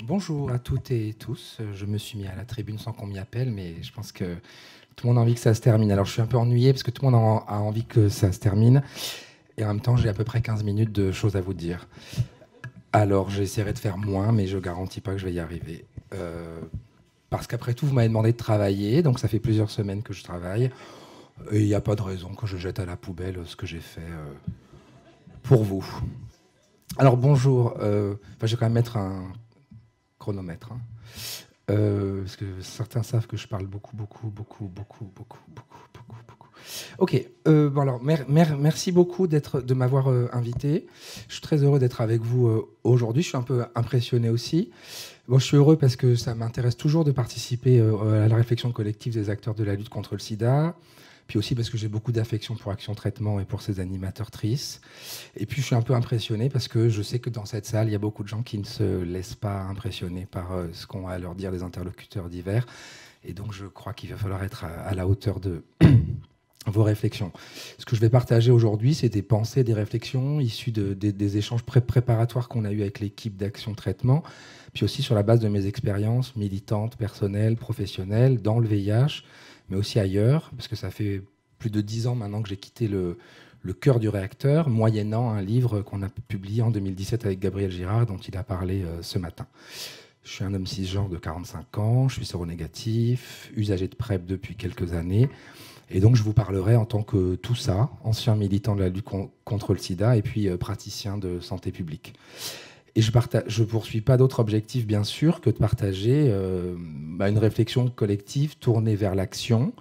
Bonjour à toutes et tous. Je me suis mis à la tribune sans qu'on m'y appelle, mais je pense que tout le monde a envie que ça se termine. Alors je suis un peu ennuyé parce que tout le monde a envie que ça se termine. Et en même temps, j'ai à peu près 15 minutes de choses à vous dire. Alors j'essaierai de faire moins, mais je garantis pas que je vais y arriver. Parce qu'après tout, vous m'avez demandé de travailler, donc ça fait plusieurs semaines que je travaille. Et il n'y a pas de raison que je jette à la poubelle ce que j'ai fait pour vous. Alors bonjour. Je vais quand même mettre un chronomètre, hein. Parce que certains savent que je parle beaucoup, beaucoup, beaucoup, beaucoup, beaucoup, beaucoup, beaucoup, beaucoup. Ok. Bon alors, merci beaucoup de m'avoir invité. Je suis très heureux d'être avec vous aujourd'hui. Je suis un peu impressionné aussi. Bon, je suis heureux parce que ça m'intéresse toujours de participer à la réflexion collective des acteurs de la lutte contre le SIDA. Puis aussi parce que j'ai beaucoup d'affection pour Action Traitement et pour ses animatrices. Et puis je suis un peu impressionné parce que je sais que dans cette salle, il y a beaucoup de gens qui ne se laissent pas impressionner par ce qu'ont à leur dire les interlocuteurs divers. Et donc je crois qu'il va falloir être à la hauteur de vos réflexions. Ce que je vais partager aujourd'hui, c'est des pensées, des réflexions issues des échanges préparatoires qu'on a eus avec l'équipe d'Action Traitement, puis aussi sur la base de mes expériences militantes, personnelles, professionnelles, dans le VIH, mais aussi ailleurs, parce que ça fait plus de 10 ans maintenant que j'ai quitté le cœur du réacteur, moyennant un livre qu'on a publié en 2017 avec Gabriel Girard, dont il a parlé ce matin. Je suis un homme cisgenre de 45 ans, je suis séronégatif, usager de PrEP depuis quelques années. Et donc, je vous parlerai en tant que tout ça, ancien militant de la lutte contre le sida et puis praticien de santé publique. Et je ne poursuis pas d'autre objectif, bien sûr, que de partager une réflexion collective tournée vers l'action.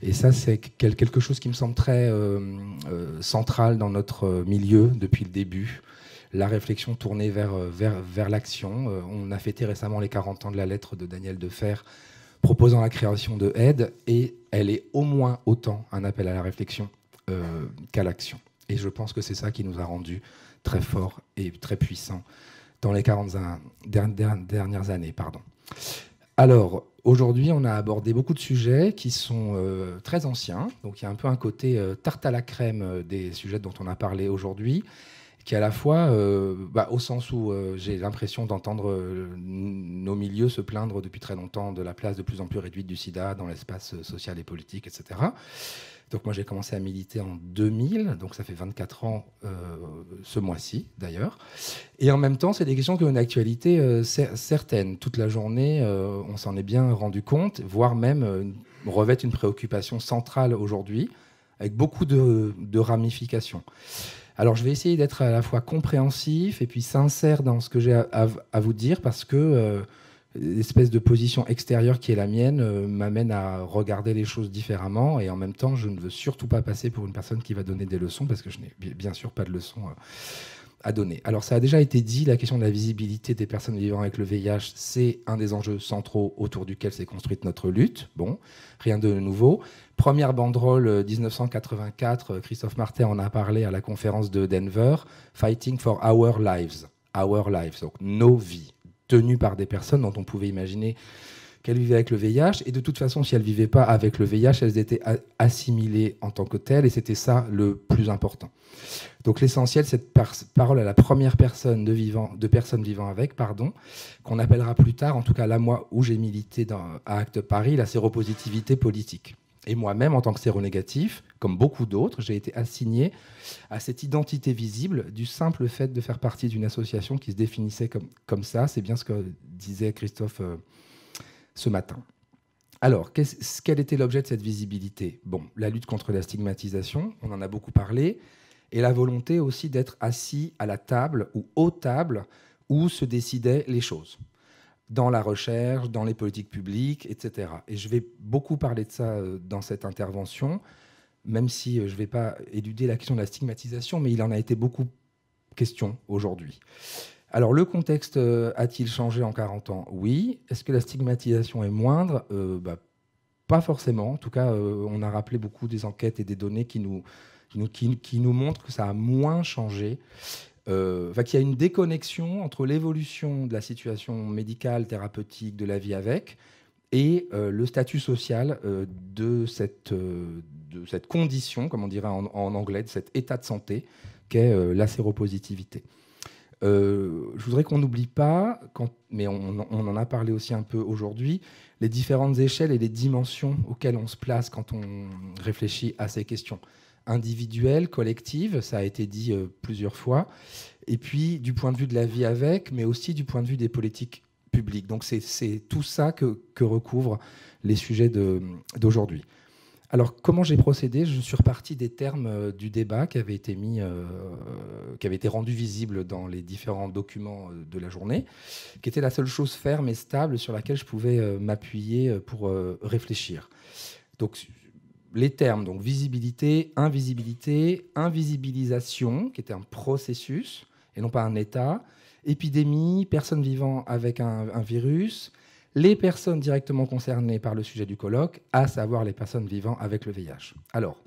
Et ça, c'est quelque chose qui me semble très central dans notre milieu depuis le début. La réflexion tournée vers l'action. On a fêté récemment les 40 ans de la lettre de Daniel Defer proposant la création de aide, et elle est au moins autant un appel à la réflexion qu'à l'action. Et je pense que c'est ça qui nous a rendus très forts et très puissants dans les 40 dernières années. Alors, aujourd'hui, on a abordé beaucoup de sujets qui sont très anciens. Donc, il y a un peu un côté tarte à la crème des sujets dont on a parlé aujourd'hui, qui est à la fois, au sens où j'ai l'impression d'entendre nos milieux se plaindre depuis très longtemps de la place de plus en plus réduite du sida dans l'espace social et politique, etc. Donc moi j'ai commencé à militer en 2000, donc ça fait 24 ans ce mois-ci d'ailleurs. Et en même temps, c'est des questions qui ont une actualité certaine. Toute la journée, on s'en est bien rendu compte, voire même revêtent une préoccupation centrale aujourd'hui, avec beaucoup de ramifications. Alors, je vais essayer d'être à la fois compréhensif et puis sincère dans ce que j'ai à vous dire, parce que l'espèce de position extérieure qui est la mienne m'amène à regarder les choses différemment. Et en même temps, je ne veux surtout pas passer pour une personne qui va donner des leçons, parce que je n'ai bien sûr pas de leçons à donner. Alors, ça a déjà été dit, la question de la visibilité des personnes vivant avec le VIH, c'est un des enjeux centraux autour duquel s'est construite notre lutte. Bon, rien de nouveau. Première banderole 1984, Christophe Martin en a parlé à la conférence de Denver, Fighting for Our Lives. Our Lives, donc nos vies, tenues par des personnes dont on pouvait imaginer qu'elles vivaient avec le VIH. Et de toute façon, si elles ne vivaient pas avec le VIH, elles étaient assimilées en tant que telles. Et c'était ça le plus important. Donc l'essentiel, c'est cette parole à la première personne de personnes vivant avec, qu'on appellera plus tard, en tout cas là, moi, où j'ai milité à Acte Paris, la séropositivité politique. Et moi-même, en tant que séronégatif, comme beaucoup d'autres, j'ai été assigné à cette identité visible du simple fait de faire partie d'une association qui se définissait comme ça. C'est bien ce que disait Christophe ce matin. Alors, quel était l'objet de cette visibilité ? Bon, la lutte contre la stigmatisation, on en a beaucoup parlé, et la volonté aussi d'être assis à la table ou aux tables où se décidaient les choses, dans la recherche, dans les politiques publiques, etc. Et je vais beaucoup parler de ça dans cette intervention, même si je ne vais pas éluder la question de la stigmatisation, mais il en a été beaucoup question aujourd'hui. Alors, le contexte a-t-il changé en 40 ans ? Oui. Est-ce que la stigmatisation est moindre ? Pas forcément. En tout cas, on a rappelé beaucoup des enquêtes et des données qui nous montrent que ça a moins changé. Qu'il y a une déconnexion entre l'évolution de la situation médicale, thérapeutique, de la vie avec, et le statut social de cette condition, comme on dirait en anglais, de cet état de santé qu'est la séropositivité. Je voudrais qu'on n'oublie pas, mais on en a parlé aussi un peu aujourd'hui, les différentes échelles et les dimensions auxquelles on se place quand on réfléchit à ces questions. Individuelles, collectives, ça a été dit plusieurs fois, et puis du point de vue de la vie avec, mais aussi du point de vue des politiques publiques. Donc c'est tout ça que recouvrent les sujets d'aujourd'hui. Alors, comment j'ai procédé? Je suis reparti des termes du débat qui avaient été qui avaient été rendus visibles dans les différents documents de la journée, qui était la seule chose ferme et stable sur laquelle je pouvais m'appuyer pour réfléchir. Donc, les termes, donc visibilité, invisibilisation, qui était un processus et non pas un état, épidémie, personnes vivant avec un virus, les personnes directement concernées par le sujet du colloque, à savoir les personnes vivant avec le VIH. Alors,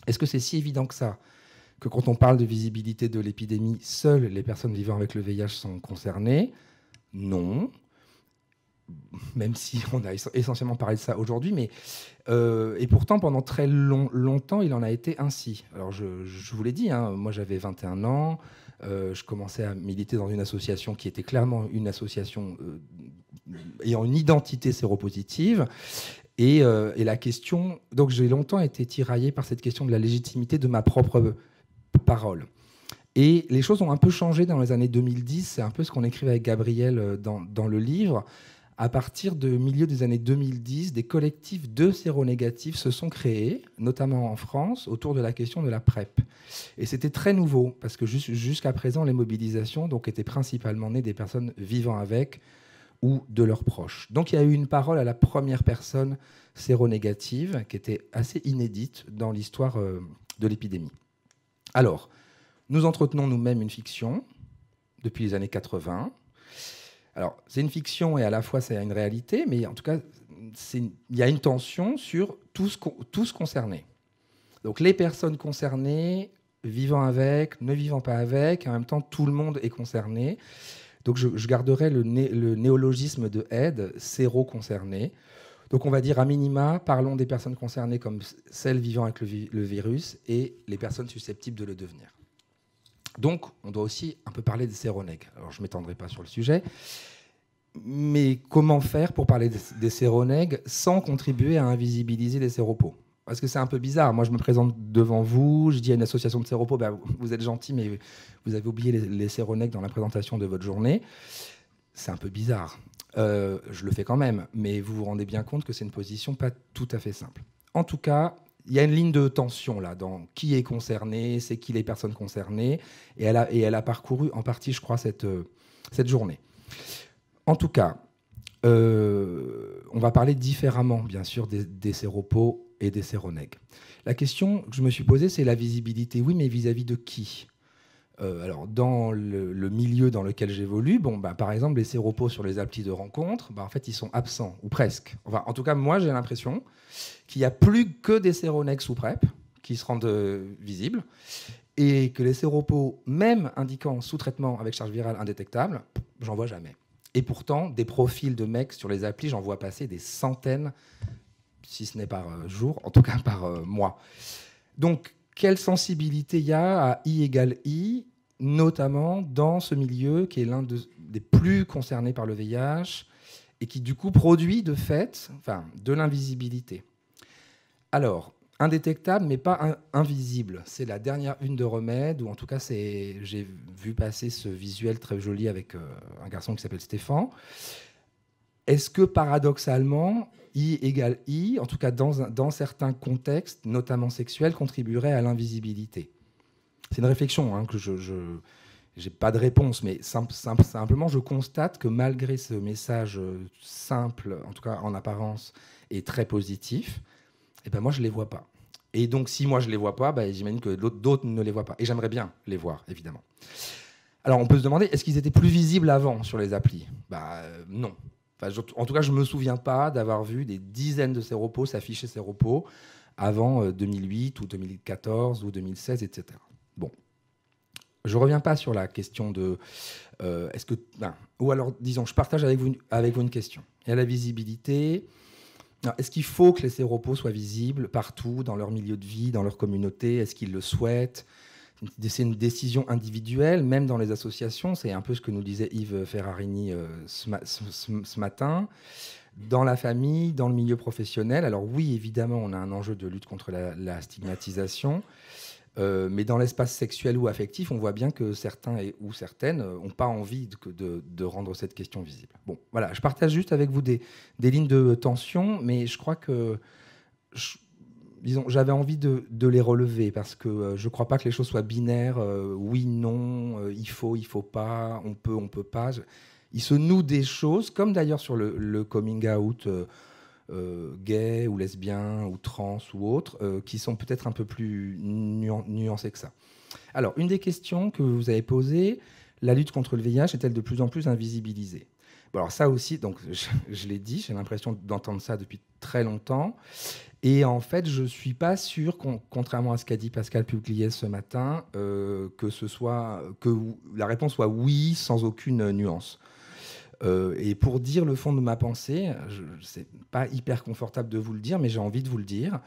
est-ce que c'est si évident que ça, que quand on parle de visibilité de l'épidémie, seules les personnes vivant avec le VIH sont concernées? Non, même si on a essentiellement parlé de ça aujourd'hui, mais et pourtant, pendant très longtemps, il en a été ainsi. Alors, je vous l'ai dit, hein, moi j'avais 21 ans, je commençais à militer dans une association qui était clairement une association ayant une identité séropositive. Et la question... Donc j'ai longtemps été tiraillé par cette question de la légitimité de ma propre parole. Et les choses ont un peu changé dans les années 2010. C'est un peu ce qu'on écrivait avec Gabriel dans le livre. À partir du milieu des années 2010, des collectifs de séronégatifs se sont créés, notamment en France, autour de la question de la PrEP. Et c'était très nouveau, parce que jusqu'à présent, les mobilisations donc, étaient principalement nées des personnes vivant avec ou de leurs proches. Donc il y a eu une parole à la première personne séronégative, qui était assez inédite dans l'histoire de l'épidémie. Alors, nous entretenons nous-mêmes une fiction depuis les années 80. Alors, c'est une fiction et à la fois c'est une réalité, mais en tout cas, il y a une tension sur tous concernés. Donc, les personnes concernées, vivant avec, ne vivant pas avec, en même temps, tout le monde est concerné. Donc, je garderai le néologisme de aide, séro-concerné. Donc, on va dire à minima, parlons des personnes concernées comme celles vivant avec le virus et les personnes susceptibles de le devenir. Donc, on doit aussi un peu parler des séronègues. Alors, je ne m'étendrai pas sur le sujet, mais comment faire pour parler des séronègues sans contribuer à invisibiliser les séropos? Parce que c'est un peu bizarre. Moi, je me présente devant vous, je dis à une association de séropos, ben, vous êtes gentil, mais vous avez oublié les séronègues dans la présentation de votre journée. C'est un peu bizarre. Je le fais quand même, mais vous vous rendez bien compte que c'est une position pas tout à fait simple. En tout cas, il y a une ligne de tension là, dans qui est concerné, c'est qui les personnes concernées, et elle a parcouru en partie, je crois, cette journée. En tout cas, on va parler différemment, bien sûr, des séropos et des séronègues. La question que je me suis posée, c'est la visibilité. Oui, mais vis-à-vis de qui? Alors, dans le milieu dans lequel j'évolue, par exemple, les séropos sur les applis de rencontres, en fait, ils sont absents, ou presque. Enfin, en tout cas, moi, j'ai l'impression qu'il n'y a plus que des séronègues sous PrEP qui se rendent visibles, et que les séropos, même indiquant sous-traitement avec charge virale indétectable, j'en vois jamais. Et pourtant, des profils de mecs sur les applis, j'en vois passer des centaines, si ce n'est par jour, en tout cas par mois. Donc, quelle sensibilité il y a à I égale I, notamment dans ce milieu qui est l'un des plus concernés par le VIH et qui, du coup, produit de fait de l'invisibilité. Alors, indétectable, mais pas invisible. C'est la dernière une de Remède, ou en tout cas, j'ai vu passer ce visuel très joli avec un garçon qui s'appelle Stéphane. Est-ce que, paradoxalement, I égale I, en tout cas dans certains contextes, notamment sexuels, contribuerait à l'invisibilité? C'est une réflexion, hein, que je n'ai pas de réponse, mais simplement je constate que malgré ce message simple, en tout cas en apparence, et très positif, moi je ne les vois pas. Et donc si moi je ne les vois pas, j'imagine que d'autres ne les voient pas. Et j'aimerais bien les voir, évidemment. Alors on peut se demander, est-ce qu'ils étaient plus visibles avant sur les applis? Non. En tout cas, je ne me souviens pas d'avoir vu des dizaines de séropos s'afficher séropos avant 2008 ou 2014 ou 2016, etc. Bon. Je ne reviens pas sur la question de... ou alors, disons, je partage avec vous une question. Il y a la visibilité. Est-ce qu'il faut que les séropos soient visibles partout, dans leur milieu de vie, dans leur communauté? Est-ce qu'ils le souhaitent? c'est une décision individuelle, même dans les associations. C'est un peu ce que nous disait Yves Ferrarini ce matin. Dans la famille, dans le milieu professionnel, alors oui, évidemment, on a un enjeu de lutte contre la stigmatisation, mais dans l'espace sexuel ou affectif, on voit bien que certains ou certaines n'ont pas envie de rendre cette question visible. Bon, voilà, je partage juste avec vous des lignes de tension, mais je crois que, disons, j'avais envie de les relever, parce que je ne crois pas que les choses soient binaires, oui, non, il faut pas, on peut pas. Il se noue des choses, comme d'ailleurs sur le coming out gay ou lesbien ou trans ou autre, qui sont peut-être un peu plus nuancées que ça. Alors, une des questions que vous avez posées, la lutte contre le VIH est-elle de plus en plus invisibilisée? Bon, alors ça aussi, donc, je l'ai dit, j'ai l'impression d'entendre ça depuis très longtemps. Et en fait, je ne suis pas sûr, contrairement à ce qu'a dit Pascal Pugliese ce matin, que la réponse soit oui, sans aucune nuance. Et pour dire le fond de ma pensée, c'est pas hyper confortable de vous le dire, mais j'ai envie de vous le dire.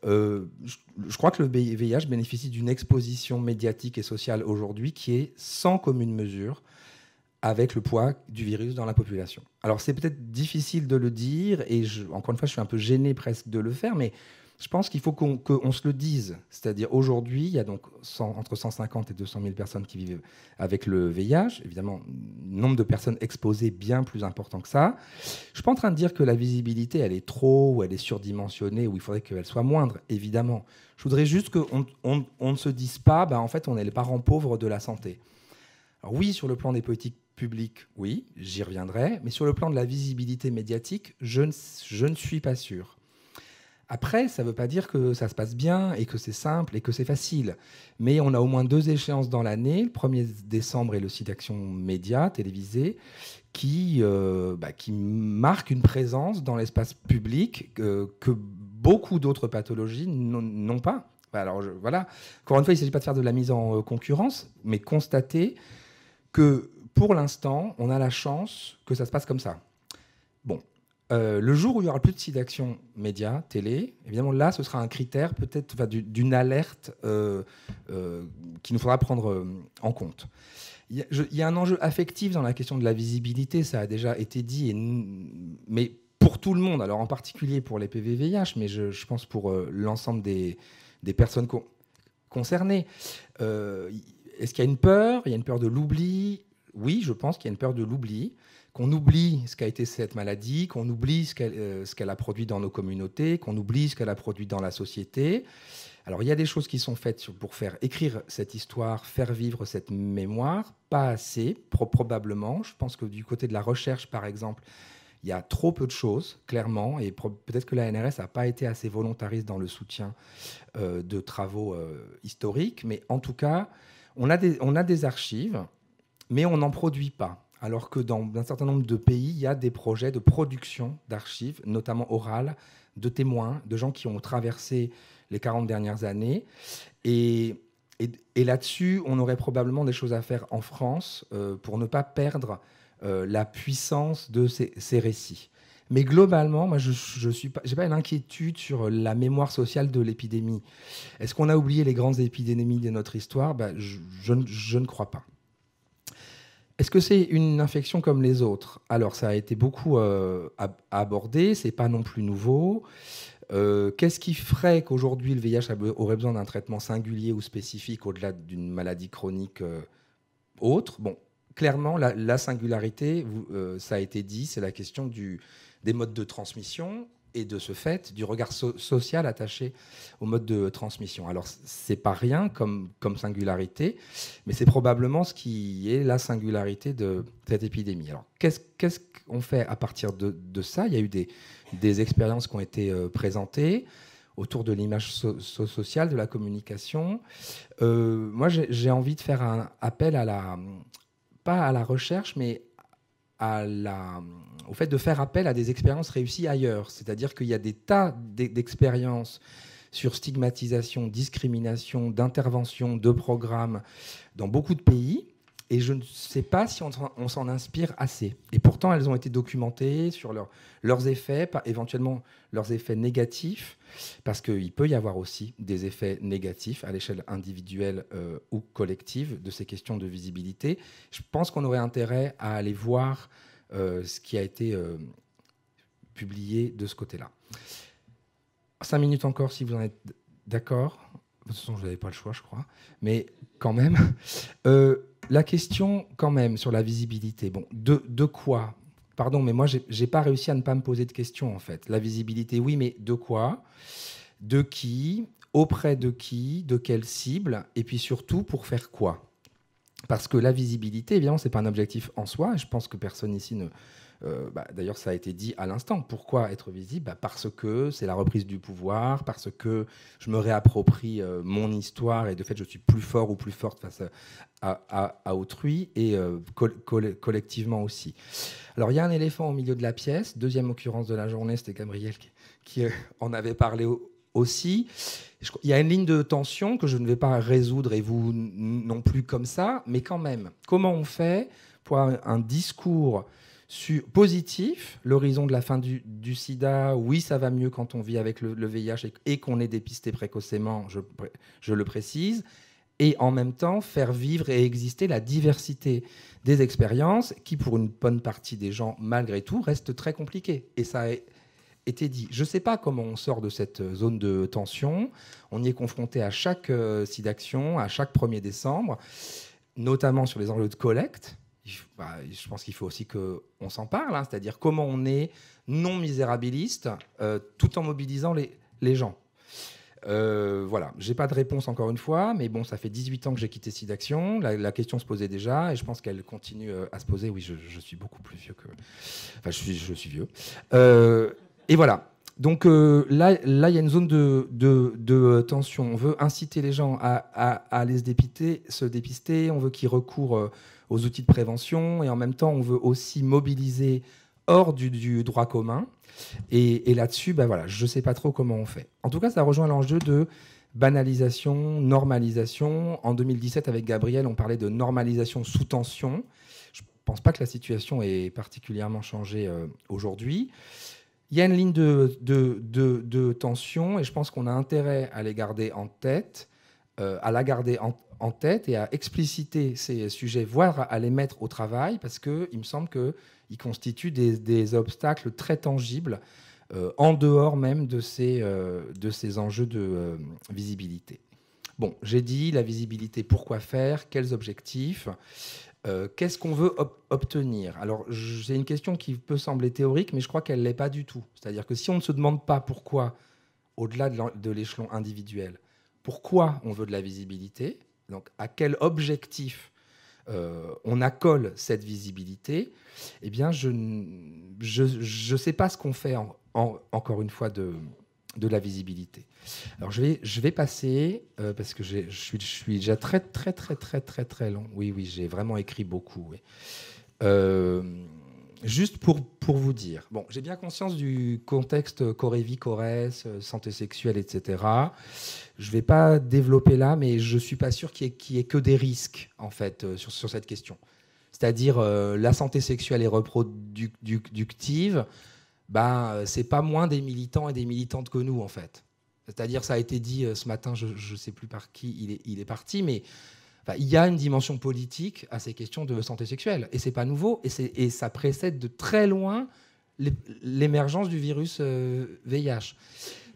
Je crois que le VIH bénéficie d'une exposition médiatique et sociale aujourd'hui qui est sans commune mesure avec le poids du virus dans la population. Alors c'est peut-être difficile de le dire, et encore une fois, je suis un peu gêné presque de le faire, mais je pense qu'il faut qu'on se le dise. C'est-à-dire, aujourd'hui, il y a donc entre 150 et 200 000 personnes qui vivent avec le VIH. Évidemment, nombre de personnes exposées bien plus important que ça. Je ne suis pas en train de dire que la visibilité, elle est trop, ou elle est surdimensionnée, ou il faudrait qu'elle soit moindre, évidemment. Je voudrais juste qu'on ne se dise pas, en fait, on est les parents pauvres de la santé. Alors oui, sur le plan des politiques publiques, oui, j'y reviendrai, mais sur le plan de la visibilité médiatique, je ne suis pas sûr. Après, ça ne veut pas dire que ça se passe bien et que c'est simple et que c'est facile. Mais on a au moins 2 échéances dans l'année, le 1er décembre et le site Action Média télévisé, qui marquent une présence dans l'espace public que beaucoup d'autres pathologies n'ont pas. Alors voilà, encore une fois, il ne s'agit pas de faire de la mise en concurrence, mais constater que pour l'instant, on a la chance que ça se passe comme ça. Bon. Le jour où il n'y aura plus de site d'action média, télé, évidemment, là, ce sera un critère peut-être d'une alerte qu'il nous faudra prendre en compte. Il y a un enjeu affectif dans la question de la visibilité, ça a déjà été dit, mais pour tout le monde, alors en particulier pour les PV-VIH, mais je pense pour l'ensemble des personnes concernées. Est-ce qu'il y a une peur? Il y a une peur de l'oubli? Oui, je pense qu'il y a une peur de l'oubli. Qu'on oublie ce qu'a été cette maladie, qu'on oublie ce qu'elle a produit dans nos communautés, qu'on oublie ce qu'elle a produit dans la société. Alors, il y a des choses qui sont faites pour faire écrire cette histoire, faire vivre cette mémoire, pas assez, probablement. Je pense que du côté de la recherche, par exemple, il y a trop peu de choses, clairement, et peut-être que la NRS n'a pas été assez volontariste dans le soutien de travaux historiques, mais en tout cas, on a des archives, mais on n'en produit pas. Alors que dans un certain nombre de pays, il y a des projets de production d'archives, notamment orales, de témoins, de gens qui ont traversé les 40 dernières années. Et là-dessus, on aurait probablement des choses à faire en France pour ne pas perdre la puissance de ces récits. Mais globalement, moi, je n'ai pas une inquiétude sur la mémoire sociale de l'épidémie. Est-ce qu'on a oublié les grandes épidémies de notre histoire? Je ne crois pas. Est-ce que c'est une infection comme les autres? Alors, ça a été beaucoup abordé, c'est pas non plus nouveau. Qu'est-ce qui ferait qu'aujourd'hui le VIH aurait besoin d'un traitement singulier ou spécifique au-delà d'une maladie chronique autre? Bon, clairement, la singularité, ça a été dit, c'est la question des modes de transmission et de ce fait du regard social attaché au mode de transmission. Alors, c'est pas rien comme singularité, mais c'est probablement ce qui est la singularité de cette épidémie. Alors, qu'est-ce qu'on fait à partir de ça? Il y a eu des expériences qui ont été présentées autour de l'image sociale, de la communication. Moi, j'ai envie de faire un appel pas à la recherche, mais au fait de faire appel à des expériences réussies ailleurs. C'est-à-dire qu'il y a des tas d'expériences sur stigmatisation, discrimination, d'intervention, de programmes dans beaucoup de pays, et je ne sais pas si on s'en inspire assez. Et pourtant, autant, elles ont été documentées sur leurs effets, éventuellement leurs effets négatifs, parce qu'il peut y avoir aussi des effets négatifs à l'échelle individuelle ou collective de ces questions de visibilité. Je pense qu'on aurait intérêt à aller voir ce qui a été publié de ce côté-là. 5 minutes encore, si vous en êtes d'accord. De toute façon, je n'avais pas le choix, je crois. Mais quand même, la question, quand même, sur la visibilité. Bon, de quoi? Pardon, mais moi, j'ai pas réussi à ne pas me poser de questions, en fait. La visibilité, oui, mais de quoi? De qui? Auprès de qui? De quelle cible? Et puis surtout, pour faire quoi? Parce que la visibilité, évidemment, c'est pas un objectif en soi. Je pense que personne ici ne... d'ailleurs, ça a été dit à l'instant. Pourquoi être visible? Parce que c'est la reprise du pouvoir, parce que je me réapproprie mon histoire et de fait, je suis plus fort ou plus forte face à autrui et collectivement aussi. Alors, il y a un éléphant au milieu de la pièce. Deuxième occurrence de la journée, c'était Gabriel qui en avait parlé aussi. Il y a une ligne de tension que je ne vais pas résoudre et vous non plus comme ça, mais quand même, comment on fait pour avoir un discours positif, l'horizon de la fin du sida, oui, ça va mieux quand on vit avec le VIH et qu'on est dépisté précocement, je le précise, et en même temps faire vivre et exister la diversité des expériences qui, pour une bonne partie des gens, malgré tout, reste très compliquée. Et ça a été dit. Je ne sais pas comment on sort de cette zone de tension. On y est confronté à chaque SIDAction, à chaque 1er décembre, notamment sur les enjeux de collecte. Je pense qu'il faut aussi qu'on s'en parle, hein, c'est-à-dire comment on est non misérabiliste tout en mobilisant les gens. Voilà, j'ai pas de réponse encore une fois, mais bon, ça fait 18 ans que j'ai quitté SIDAction, la question se posait déjà, et je pense qu'elle continue à se poser. Oui, je suis beaucoup plus vieux que... Enfin, je suis vieux. Et voilà. Donc là, il y a une zone de tension. On veut inciter les gens à aller se dépister, on veut qu'ils recourent aux outils de prévention, et en même temps, on veut aussi mobiliser hors du droit commun. Et là-dessus, voilà, je ne sais pas trop comment on fait. En tout cas, ça rejoint l'enjeu de banalisation, normalisation. En 2017, avec Gabriel, on parlait de normalisation sous tension. Je ne pense pas que la situation ait particulièrement changé aujourd'hui. Il y a une ligne de tension, et je pense qu'on a intérêt à les garder en tête, en tête et à expliciter ces sujets, voire à les mettre au travail, parce qu'il me semble qu'ils constituent des obstacles très tangibles en dehors même de ces enjeux de visibilité. Bon, j'ai dit la visibilité, pourquoi faire, quels objectifs, qu'est-ce qu'on veut obtenir? Alors, c'est une question qui peut sembler théorique, mais je crois qu'elle ne l'est pas du tout. C'est-à-dire que si on ne se demande pas pourquoi, au-delà de l'échelon individuel, pourquoi on veut de la visibilité, donc à quel objectif on accole cette visibilité, eh bien, je ne sais pas ce qu'on fait, encore une fois, de la visibilité. Alors, je vais passer, parce que je suis déjà très, très, très, très, très, très long. Oui, j'ai vraiment écrit beaucoup. Oui. Juste pour vous dire, bon, j'ai bien conscience du contexte Corévi, Corrèze, santé sexuelle, etc. Je ne vais pas développer là, mais je ne suis pas sûr qu'il y ait que des risques, en fait, sur cette question. C'est-à-dire la santé sexuelle et reproductive, c'est pas moins des militants et des militantes que nous, en fait. C'est-à-dire, ça a été dit ce matin, je ne sais plus par qui il est parti, mais il y a une dimension politique à ces questions de santé sexuelle. Et c'est pas nouveau, et ça précède de très loin l'émergence du virus VIH.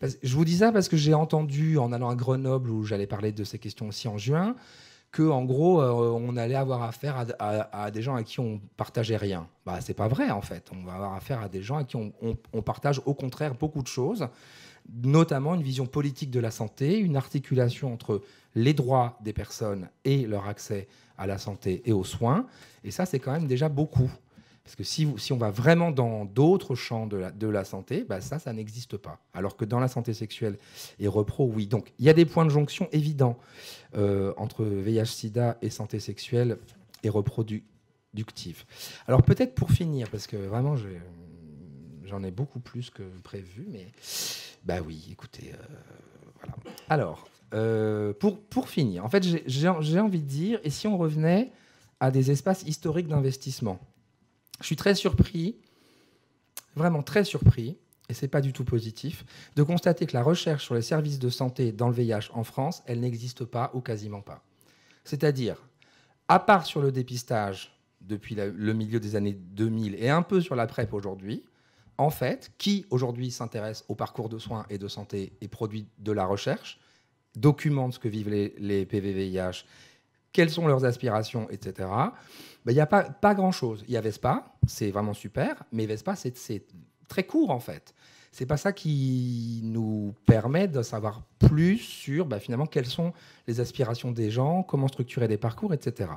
Je vous dis ça parce que j'ai entendu, en allant à Grenoble, où j'allais parler de ces questions aussi en juin, qu'en gros, on allait avoir affaire à des gens à qui on partageait rien. C'est pas vrai, en fait. On va avoir affaire à des gens à qui on partage, au contraire, beaucoup de choses, notamment une vision politique de la santé, une articulation entre les droits des personnes et leur accès à la santé et aux soins. Et ça, c'est quand même déjà beaucoup. Parce que si on va vraiment dans d'autres champs de la santé, ça n'existe pas. Alors que dans la santé sexuelle et repro, oui. Donc, il y a des points de jonction évidents entre VIH-Sida et santé sexuelle et reproductive. Alors, peut-être pour finir, parce que vraiment, j'en ai beaucoup plus que prévu, mais oui, écoutez, voilà. Alors, pour finir, en fait, j'ai envie de dire, et si on revenait à des espaces historiques d'investissement? Je suis très surpris, vraiment très surpris, et ce n'est pas du tout positif, de constater que la recherche sur les services de santé dans le VIH en France, elle n'existe pas ou quasiment pas. C'est-à-dire, à part sur le dépistage depuis le milieu des années 2000 et un peu sur la PrEP aujourd'hui, en fait, qui aujourd'hui s'intéresse au parcours de soins et de santé et produit de la recherche, documente ce que vivent les PV-VIH, quelles sont leurs aspirations, etc. Il n'y a pas grand-chose. Il y a Vespa, c'est vraiment super, mais Vespa, c'est très court en fait. C'est pas ça qui nous permet de savoir plus sur finalement quelles sont les aspirations des gens, comment structurer des parcours, etc.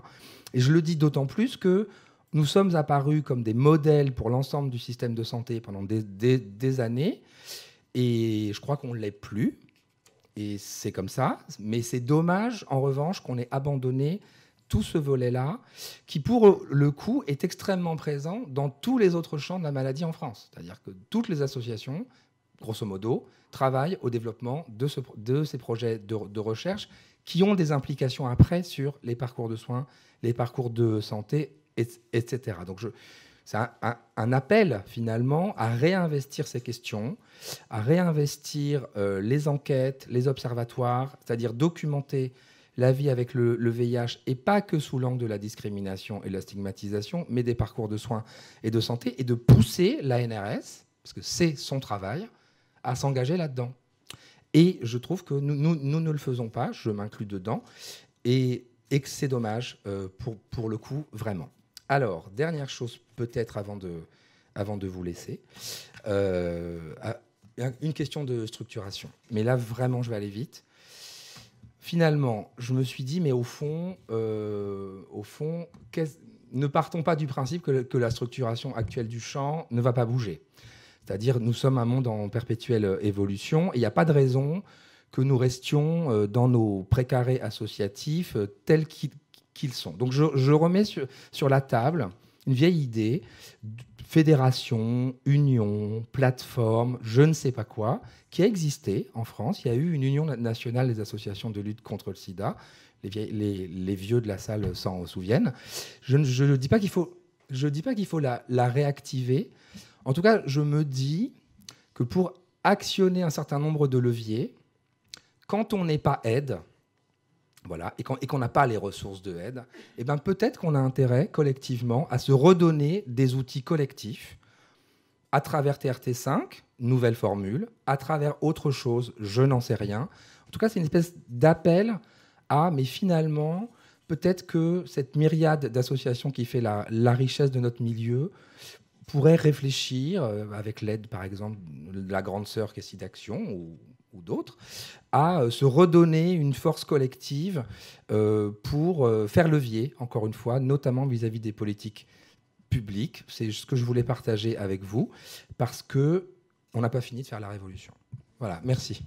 Et je le dis d'autant plus que nous sommes apparus comme des modèles pour l'ensemble du système de santé pendant des années, et je crois qu'on ne l'est plus. Et c'est comme ça. Mais c'est dommage, en revanche, qu'on ait abandonné tout ce volet-là, qui, pour le coup, est extrêmement présent dans tous les autres champs de la maladie en France. C'est-à-dire que toutes les associations, grosso modo, travaillent au développement de ces projets de recherche qui ont des implications après sur les parcours de soins, les parcours de santé, etc. Donc, c'est un appel, finalement, à réinvestir ces questions, à réinvestir les enquêtes, les observatoires, c'est-à-dire documenter la vie avec le VIH, et pas que sous l'angle de la discrimination et de la stigmatisation, mais des parcours de soins et de santé, et de pousser l'ANRS, parce que c'est son travail, à s'engager là-dedans. Et je trouve que nous ne le faisons pas, je m'inclus dedans, et que c'est dommage pour le coup, vraiment. Alors, dernière chose peut-être avant de vous laisser, une question de structuration. Mais là, vraiment, je vais aller vite. Finalement, je me suis dit, mais au fond, ne partons pas du principe que la structuration actuelle du champ ne va pas bouger. C'est-à-dire, nous sommes un monde en perpétuelle évolution, et il n'y a pas de raison que nous restions dans nos précarés associatifs tels qu'ils sont. Donc, je remets sur la table une vieille idée, fédération, union, plateforme, je ne sais pas quoi, qui a existé en France. Il y a eu une union nationale des associations de lutte contre le sida. Les vieux de la salle s'en souviennent. Je ne dis pas qu'il faut la réactiver. En tout cas, je me dis que pour actionner un certain nombre de leviers, quand on n'est pas aide, voilà, et qu'on n'a pas les ressources de aide, eh ben peut-être qu'on a intérêt collectivement à se redonner des outils collectifs à travers TRT5, nouvelle formule, à travers autre chose, je n'en sais rien. En tout cas, c'est une espèce d'appel à, mais finalement, peut-être que cette myriade d'associations qui fait la richesse de notre milieu pourrait réfléchir, avec l'aide, par exemple, de la grande sœur qui est SIDAction ou d'autres, à se redonner une force collective pour faire levier, encore une fois, notamment vis-à-vis des politiques publiques. C'est ce que je voulais partager avec vous, parce qu'on n'a pas fini de faire la révolution. Voilà, merci.